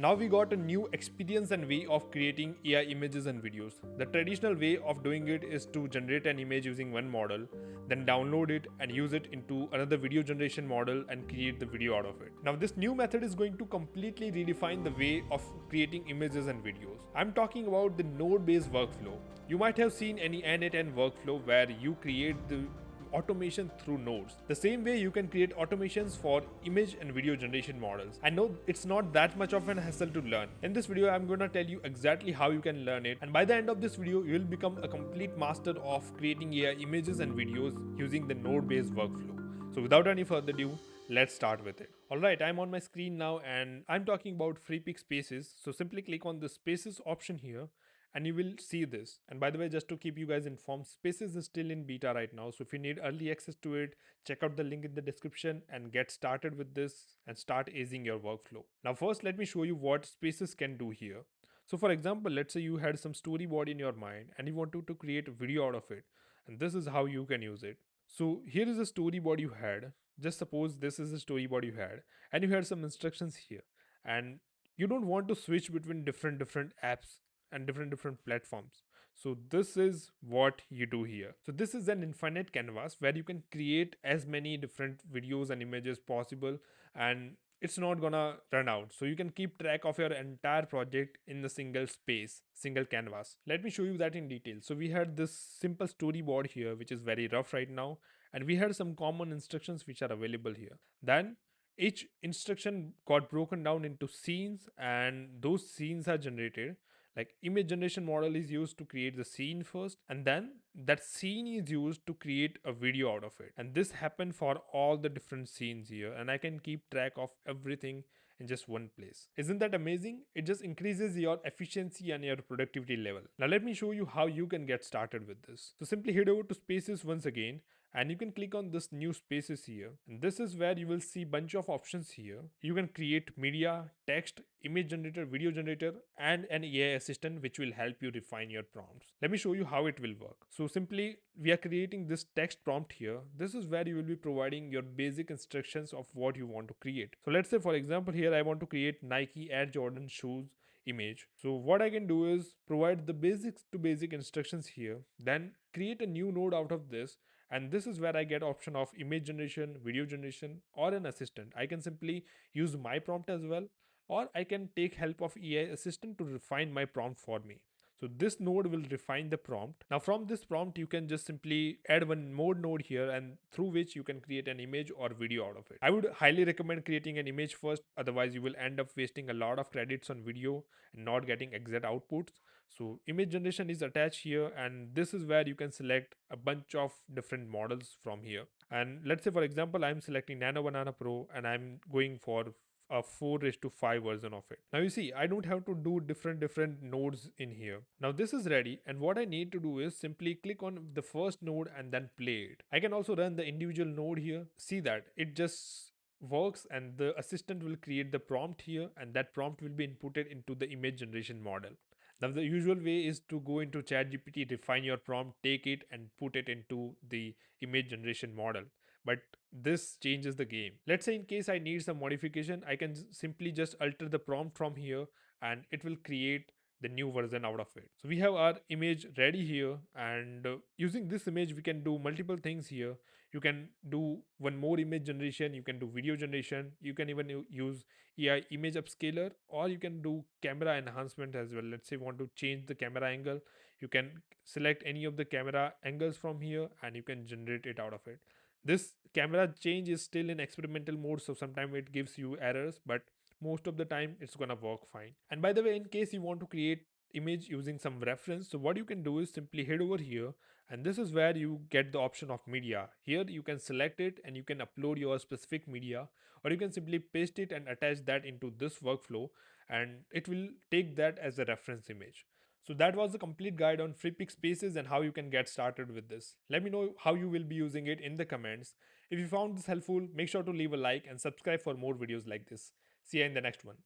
Now we got a new experience and way of creating AI images and videos. The traditional way of doing it is to generate an image using one model, then download it and use it into another video generation model and create the video out of it. Now this new method is going to completely redefine the way of creating images and videos. I'm talking about the node-based workflow. You might have seen any n8n workflow where you create the automation through nodes. The same way you can create automations for image and video generation models. I know it's not that much of an hassle to learn. In this video, I'm gonna tell you exactly how you can learn it, and by the end of this video, you will become a complete master of creating AI images and videos using the node-based workflow. So without any further ado, let's start with it. Alright, I'm on my screen now and I'm talking about FreePic Spaces. So simply click on the Spaces option here and you will see this. And by the way, just to keep you guys informed, Spaces is still in beta right now, so if you need early access to it, check out the link in the description and get started with this and start easing your workflow. Now first, let me show you what Spaces can do here. So for example, let's say you had some storyboard in your mind and you wanted to create a video out of it, and this is how you can use it. So here is a storyboard you had. Just suppose this is a storyboard you had and you had some instructions here, and you don't want to switch between different apps and different platforms. So this is what you do here. So this is an infinite canvas where you can create as many different videos and images possible, and it's not gonna run out. So you can keep track of your entire project in the single space, single canvas. Let me show you that in detail. So we had this simple storyboard here which is very rough right now, and we had some common instructions which are available here. Then each instruction got broken down into scenes, and those scenes are generated. Like image generation model is used to create the scene first, and then that scene is used to create a video out of it. And this happened for all the different scenes here, and I can keep track of everything in just one place. Isn't that amazing? It just increases your efficiency and your productivity level. Now let me show you how you can get started with this. So simply head over to Spaces once again, and you can click on this new Spaces here, and this is where you will see bunch of options here. You can create media, text, image generator, video generator, and an AI assistant which will help you refine your prompts. Let me show you how it will work. So simply we are creating this text prompt here. This is where you will be providing your basic instructions of what you want to create. So let's say for example here I want to create Nike Air Jordan shoes image. So what I can do is provide the basics to basic instructions here, then create a new node out of this, and this is where I get option of image generation, video generation, or an assistant. I can simply use my prompt as well, or I can take help of AI assistant to refine my prompt for me. So this node will refine the prompt. Now from this prompt you can just simply add one more node here, and through which you can create an image or video out of it. I would highly recommend creating an image first, otherwise you will end up wasting a lot of credits on video and not getting exact outputs. So image generation is attached here, and this is where you can select a bunch of different models from here. And let's say for example I'm selecting Nano Banana Pro and I'm going for a 4:5 version of it. Now you see I don't have to do different nodes in here. Now this is ready, and what I need to do is simply click on the first node and then play it. I can also run the individual node here. See that it just works, and the assistant will create the prompt here, and that prompt will be inputted into the image generation model. Now the usual way is to go into ChatGPT, refine your prompt, take it and put it into the image generation model. But this changes the game. Let's say in case I need some modification, I can simply just alter the prompt from here, and it will create the new version out of it. So we have our image ready here, and using this image we can do multiple things here. You can do one more image generation, you can do video generation, you can even use AI image upscaler, or you can do camera enhancement as well. Let's say you want to change the camera angle, you can select any of the camera angles from here and you can generate it out of it. This camera change is still in experimental mode, so sometimes it gives you errors, but most of the time it's gonna work fine. And by the way, in case you want to create image using some reference, so what you can do is simply head over here, and this is where you get the option of media. Here you can select it and you can upload your specific media, or you can simply paste it and attach that into this workflow, and it will take that as a reference image. So that was the complete guide on FreePic Spaces and how you can get started with this. Let me know how you will be using it in the comments. If you found this helpful, make sure to leave a like and subscribe for more videos like this. See you in the next one.